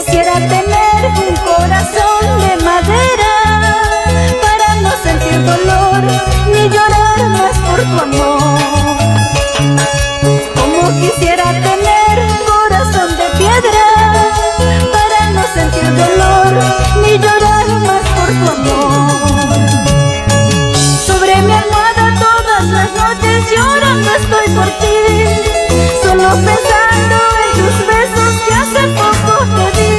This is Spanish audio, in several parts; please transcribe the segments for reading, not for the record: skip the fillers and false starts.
quisiera tener un corazón de madera para no sentir dolor ni llorar más por tu amor. Como quisiera tener un corazón de piedra para no sentir dolor ni llorar más por tu amor. Sobre mi almohada todas las noches llorando estoy por ti, solo pensando en tus besos que hace poco te di.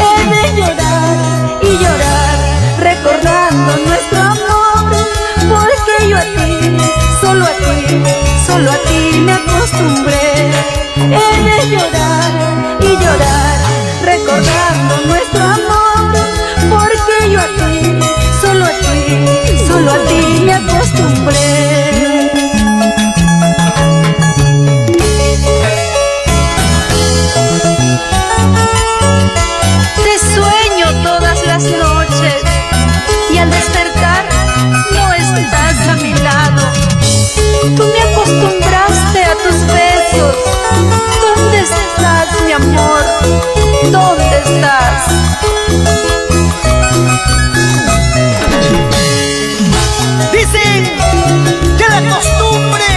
He de llorar y llorar recordando nuestro amor, porque yo a ti, solo a ti, solo a ti me acostumbré. He de llorar y llorar recordando nuestro amor, porque yo a ti, solo a ti, solo a ti me acostumbré. Te sueño todas las noches y al despertar no estás a mi lado. Tú me acostumbraste a tus besos. ¿Dónde estás, mi amor? ¿Dónde estás? Dicen que la costumbre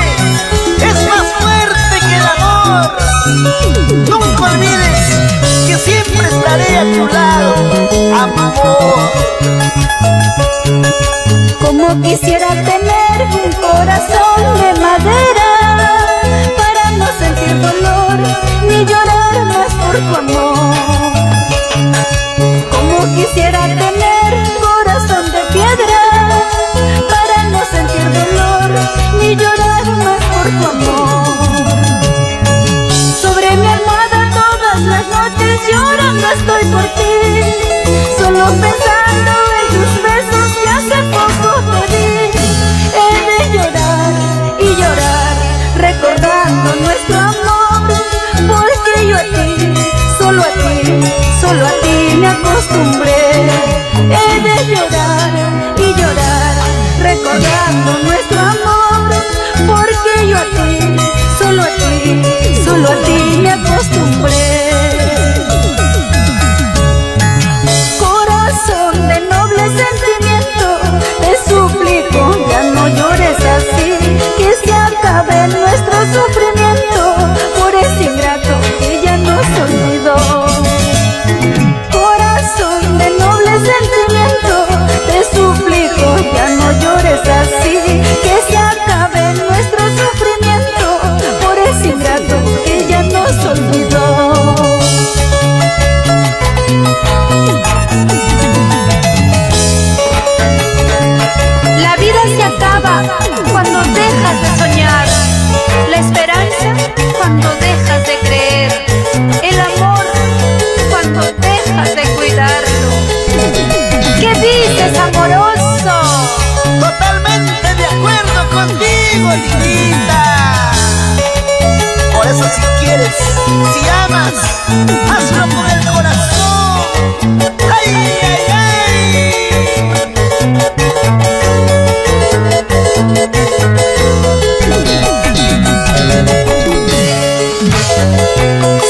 es más fuerte que el amor. Nunca olvides que siempre estaré a tu lado, amor. Como quisiera tener un corazón de madera para no sentir dolor ni llorar más por tu amor. Como quisiera tener un corazón de piedra para no sentir dolor ni llorar más por tu amor. Sobre mi almohada todas las noches llorando estoy por ti, solo pensando en tus besos que hace poco te di. He de llorar y llorar recordando nuestro amor, porque yo a ti, solo a ti, solo a ti me acostumbré. He de llorar y llorar recordando nuestro amor, porque yo a ti, solo a ti, solo a ti me acostumbré. Corazón de noble sentimiento, te suplico ya no llores así, que se acabe nuestro sufrimiento por ese ingrato que ya nos olvidó. Corazón de noble sentimiento, te suplico ya no llores así, que se acabe nuestro sufrimiento por ese ingrato que ya nos olvidó. La vida se acaba cuando dejas de soñar, la esperanza cuando dejas de creer, el amor cuando dejas de cuidarlo. ¿Qué dices, amoroso? Totalmente de acuerdo contigo, Linita. Por eso si quieres, si amas, hazlo con el corazón. ¡Ay, ay, ay!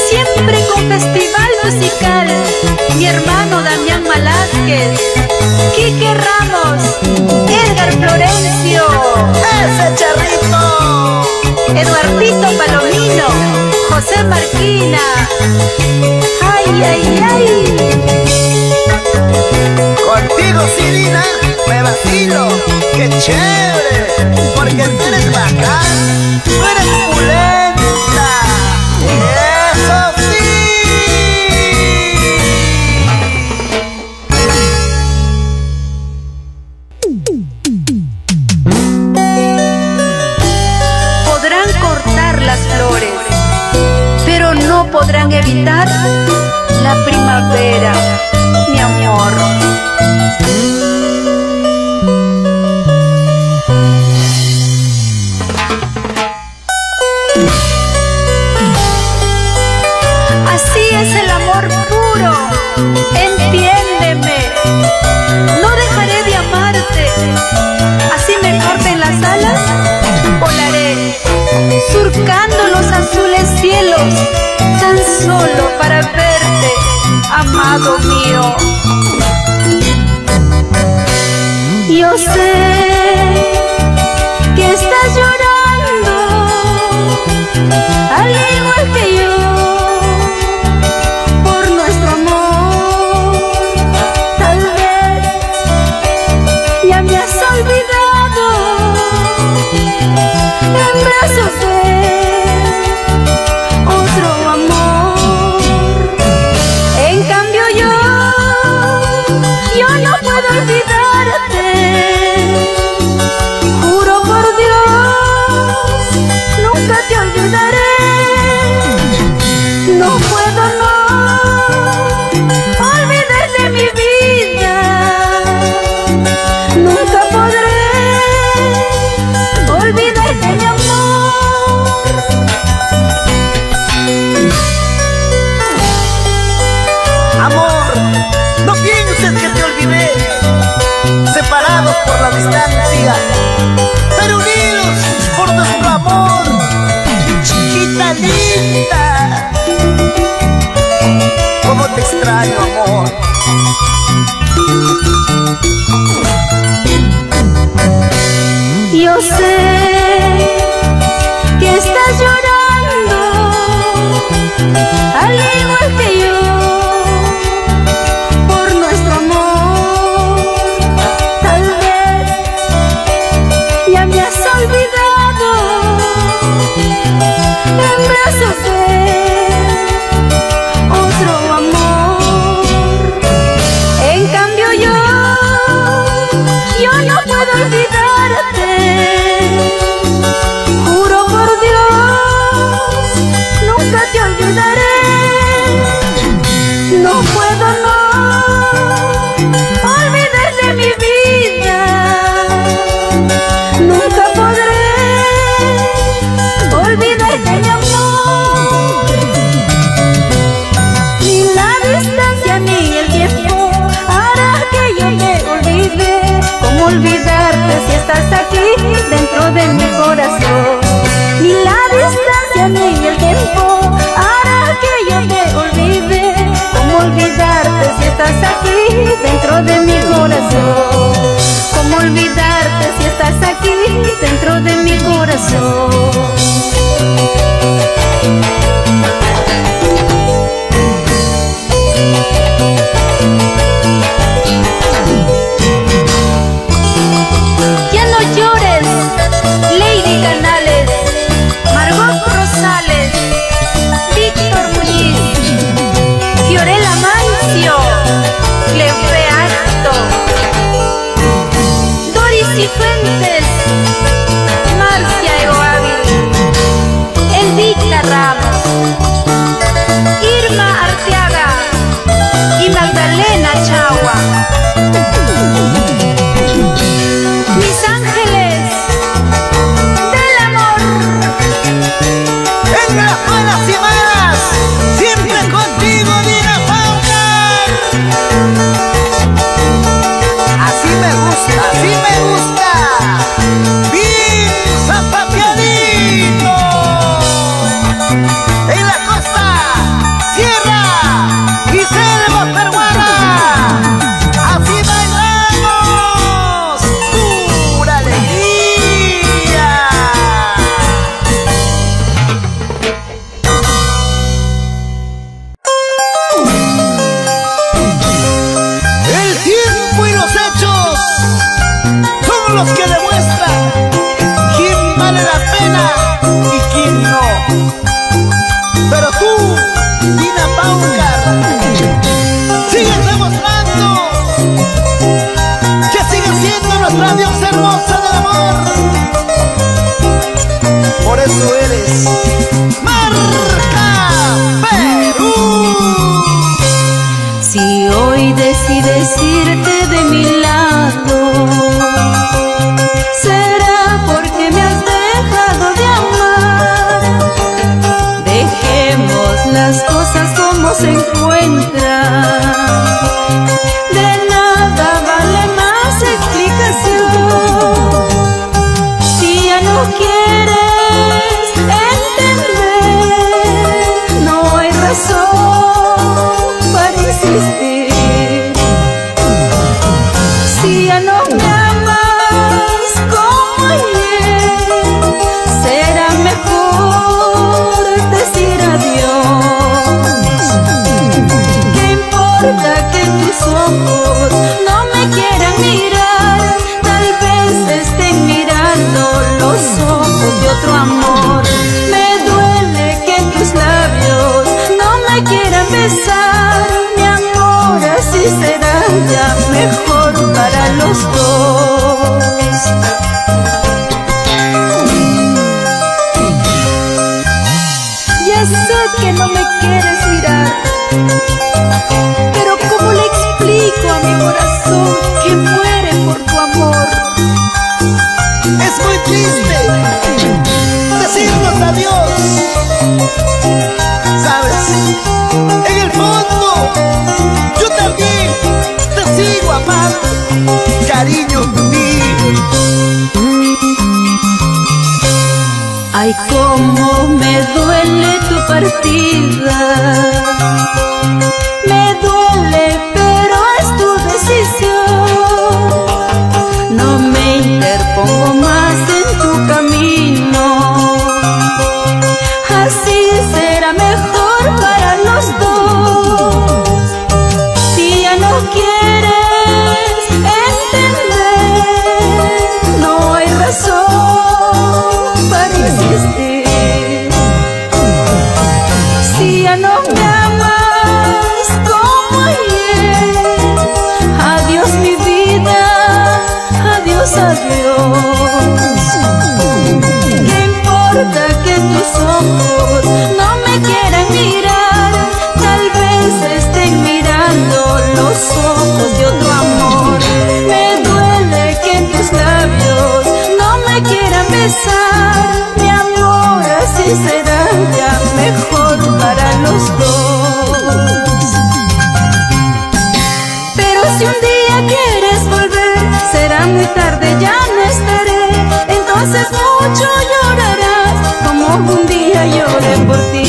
Siempre con festival musical, mi hermano Damián Malásquez, Quique Ramos, Edgar Florencio, ¡Ese charrito! Eduardito Palomino, José Marquina. ¡Ay, ay, ay! Contigo, Sirina, me vacilo. ¡Qué chévere! Porque tú eres bacán, tú eres pulenta. ¡Eso sí! Podrán cortar las flores, pero no podrán evitar la primavera, mi amor. Así es el amor puro, entiéndeme. No dejaré de amarte, así me corten las alas, volaré, surcando los azules cielos, tan solo para verte, amado mío. Yo sé que estás llorando, al igual que yo, por nuestro amor. Tal vez ya me has olvidado en brazos de otro amor. En cambio yo no puedo olvidarte. Juro por Dios, nunca te olvidaré. No puedo olvidar de mi vida. Nunca podré olvidar de mi amor. Amor, no pienses que te olvidé, separados por la distancia, pero unidos por nuestro amor. Chiquita linda, cómo te extraño, amor. Yo sé que estás llorando, al igual que yo, por nuestro amor. Tal vez ya me has olvidado en brazos de otro amor. En cambio yo no puedo olvidarte. Juro por Dios, nunca te olvidaré. No puedo olvidar de mi vida. Nunca podré olvidar de mi amor. Ni la distancia ni el tiempo hará que yo te olvide. ¿Cómo olvidarte si estás aquí dentro de mi corazón? Ni la distancia ni el tiempo hará que yo te olvide. ¿Cómo olvidarte si estás aquí dentro de mi corazón? ¿Cómo olvidarte si estás aquí dentro de mi corazón? Ya no llores, Lady Canales, Margot Rosales, Víctor Muñiz, Fiorella Mancio, Cleofé Acto, Doris Cifuentes, Marcia Egoávil, Elvita Ramos, Irma Arteaga y Magdalena Chagua. Mis ángeles del amor. En las buenas y malas, siempre contigo, Dina Paucar. Así me gusta, así me gusta. Bien zapateadito. En la costa, sierra y selva peruana. Así bailamos, pura alegría. El tiempo y los hechos son los que demuestran quién vale la pena y quién no. Pero tú, Dina Paucar, sigues demostrando que sigues siendo nuestra diosa hermosa del amor. Por eso eres Marca Perú. Si hoy decides irte de mi lado, será porque me has dejado de amar. Dejemos las cosas como se encuentran. De nada vale más explicación. Si ya no quieres entender, no hay razón para insistir. Si ya no me amas como ayer, será mejor decir adiós. ¿Qué importa que tus ojos no me quieran mirar? Tal vez estén mirando los ojos de otro amor. Me duele que tus labios no me quieran besar. Mi amor, así será ya mejor para los dos. Ya sé que no me quieres mirar, pero ¿cómo le explico a mi corazón que muere por tu amor? Es muy triste decirnos adiós. Sabes, en el fondo yo también te sigo amando, cariño mío. Ay, cómo me duele tu partida. Me duele, pero es tu decisión. No me interpongo más en tu camino. Así será mejor para los dos. Si ya no quieres entender, no hay razón para existir. Si ya no me amas como ayer, adiós mi vida, adiós, adiós. ¿Qué importa que tus ojos no me quieran mirar? Tal vez estén mirando los ojos de otro amor. Me duele que en tus labios no me quieran besar. Mi amor, así será ya mejor para los dos. Pero si un día quieres volver, será muy tarde, ya no estaré. Entonces mucho llorarás, como un día lloré por ti.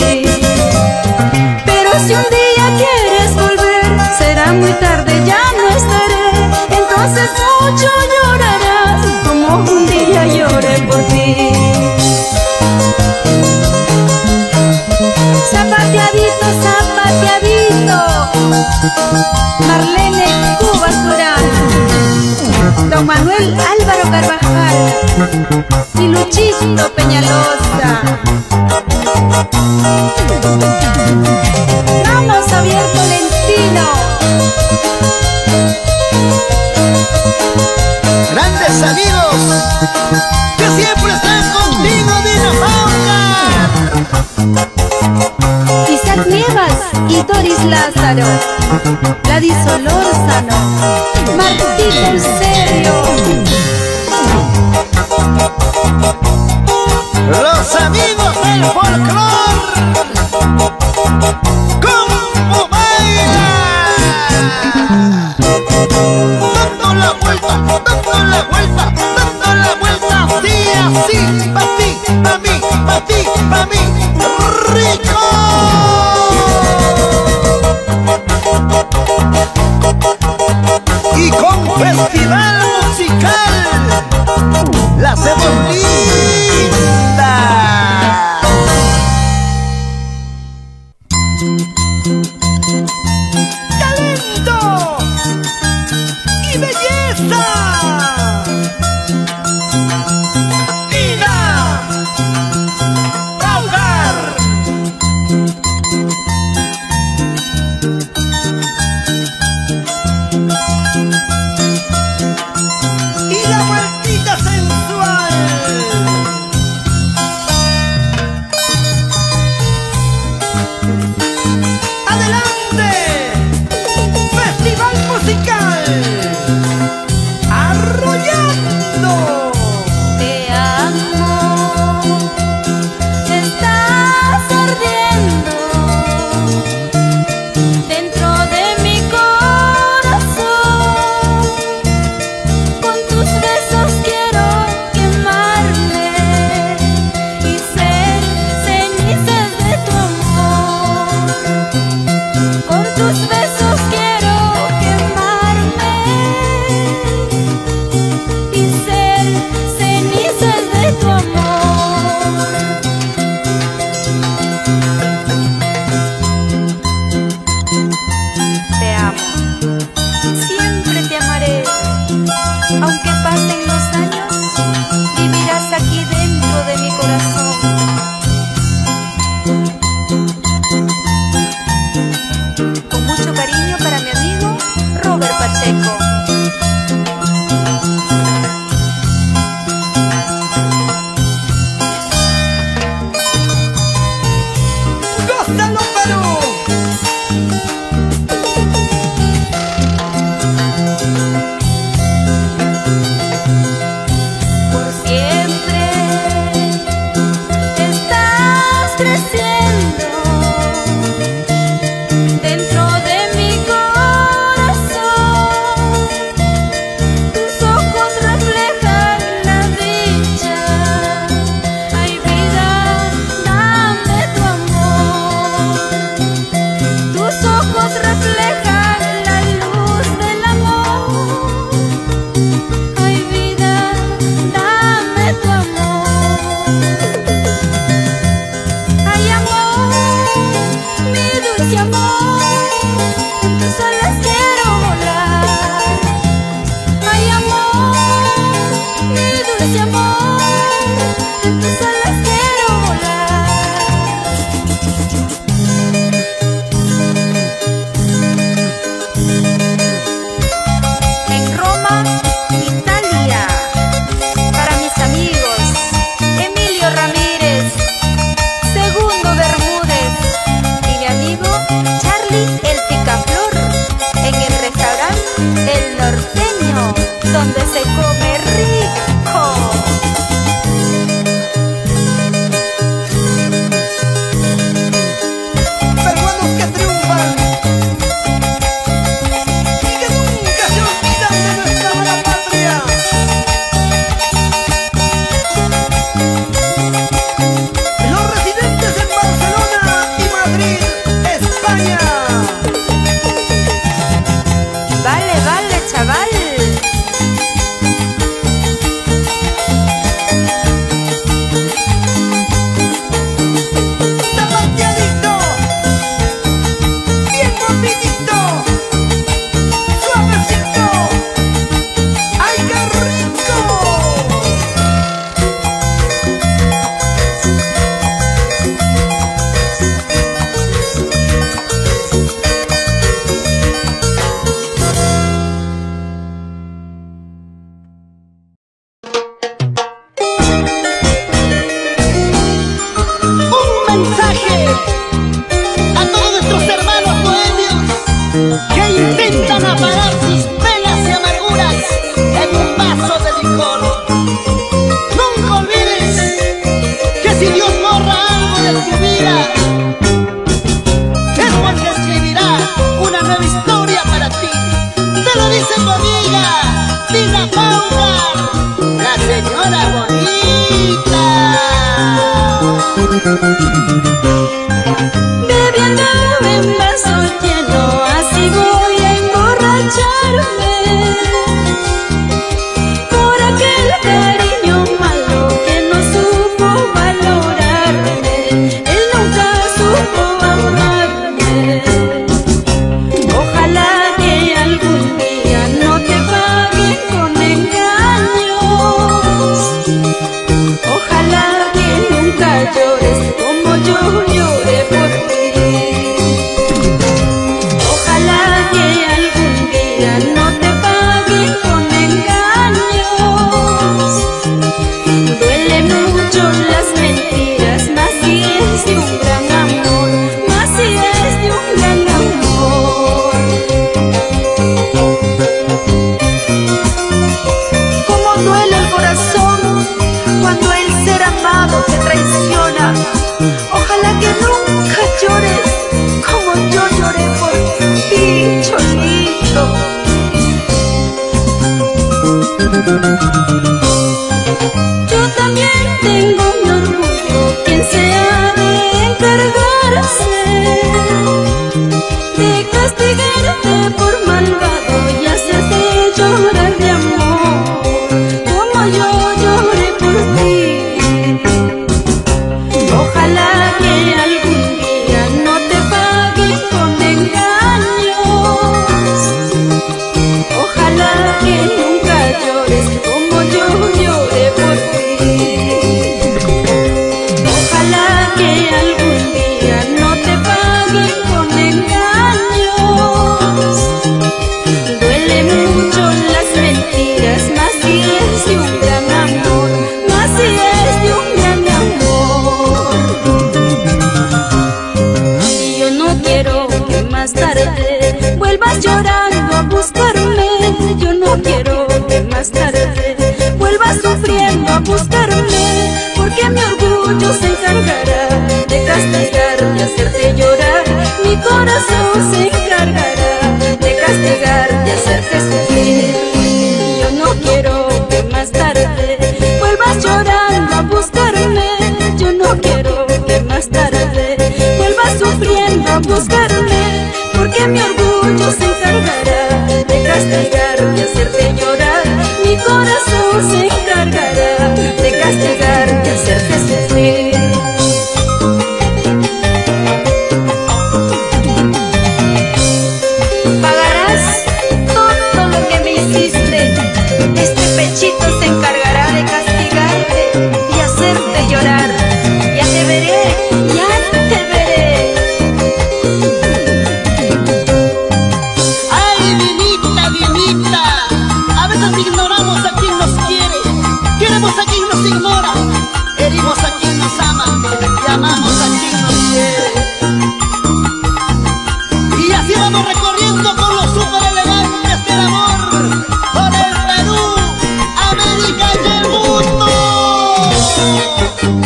Pero si un día quieres volver, será muy tarde, ya no estaré. Entonces mucho llorarás, como un día lloré por ti. Zapateadito, zapateadito, Marlene Cubas Durán, Don Manuel Álvaro Carvajal y Luchito Peñalosa. Vamos, Javier Tolentino. Grandes amigos que siempre están contigo, Dina Pauca. Isaac Nievas y Doris Lázaro, Gladys Solórzano, Martita en serio. Los amigos del folclor, ¿cómo baila? Dando la vuelta, dando la vuelta, dando la vuelta, así, así, pa' ti, pa' mí, pa' ti, pa' mí, rico. Y con festival musical la hacemos linda. ¡Talento y belleza! ¡Dina Paucar! Y la vueltita sensual. ¡Gózalo, Perú! Por siempre estás creciendo dentro de mi corazón. Tus ojos reflejan la dicha. Ay, vida, dame tu amor. Tus ojos reflejan la luz del amor. Ay, vida, dame tu amor. Ay, amor, mi dulce amor, en tus alas quiero volar. Ay, amor, mi dulce amor, en tus alas quiero volar. En Roma, Italia, para mis amigos Emilio Ramírez, Segundo Bermúdez y mi amigo Charlie el Picaflor, en el restaurante El Norteño, donde se come rico. Peruanos que triunfan y que nunca se olvidan de nuestra amada patria. Los residentes en Barcelona y Madrid, España. Vale, vale, chaval. Zapateadito, bien movidito, suavecito. ¡Ay, qué rico! Un mensaje a todos nuestros hermanos bohemios que intentan apagar sus penas y amarguras en un vaso de licor. Nunca olvides que si Dios borra algo de tu vida, es porque escribirá una nueva historia para ti. Te lo dice tu amiga Tina Paula, la señora bonita. Bebiendo en vaso lleno, así voy a emborracharme por aquel cariño malo que no supo valorarme. Él nunca supo amarme. Ojalá que algún día no te paguen con engaños. Ojalá que nunca llores como yo lloré por ti. Ojalá que algún día no te paguen con engaños. Duele mucho las mentiras, más si es de un gran amor, más si es de un gran amor. Cómo duele el corazón cuando el ser amado te traiciona. Ojalá que nunca llores como yo lloré por ti, Cholito. Yo también tengo un orgullo, quien se ha de encargarse de castigarte por malvado y hacerte llorar de amor, como yo lloré por ti. Ojalá que algún día no te paguen con engaños. Ojalá que nunca llores como yo porque mi orgullo se encargará de castigar, de hacerte llorar. Mi corazón se encargará de castigar, de hacerte sufrir. Yo no quiero que más tarde vuelvas llorando a buscarme. Yo no quiero que más tarde vuelvas sufriendo a buscarme, porque mi orgullo se encargará de castigar, de hacerte llorar. Mi corazón se encargará de castigar, de hacerte sufrir. Pagarás todo lo que me hiciste. Este pechito se encargará de castigarte y hacerte llorar. Ya te veré, ya te veré. Ay, Dinita, Dinita, a veces ignoramos a quien nos quiere, queremos a quien nos ignora, herimos a quien nos ama y amamos a quien nos quiere. Y así vamos recorriendo con los super elegantes del amor, por el Perú, América y el mundo.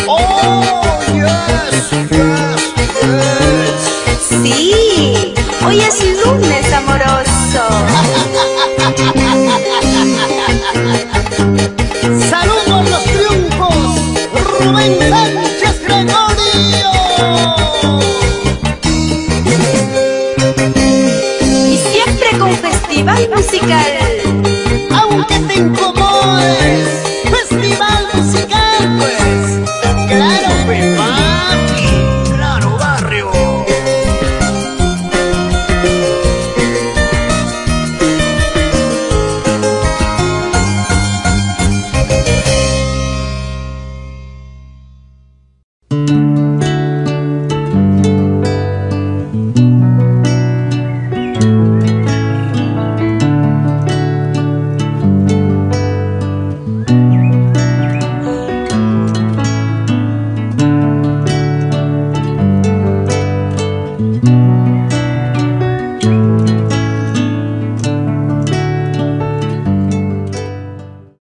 Oh, yes, yes, yes. Sí, hoy es lunes amoroso. Salud por los triunfos, Rubén Sánchez Gregorio. Y siempre con festival musical. Aunque te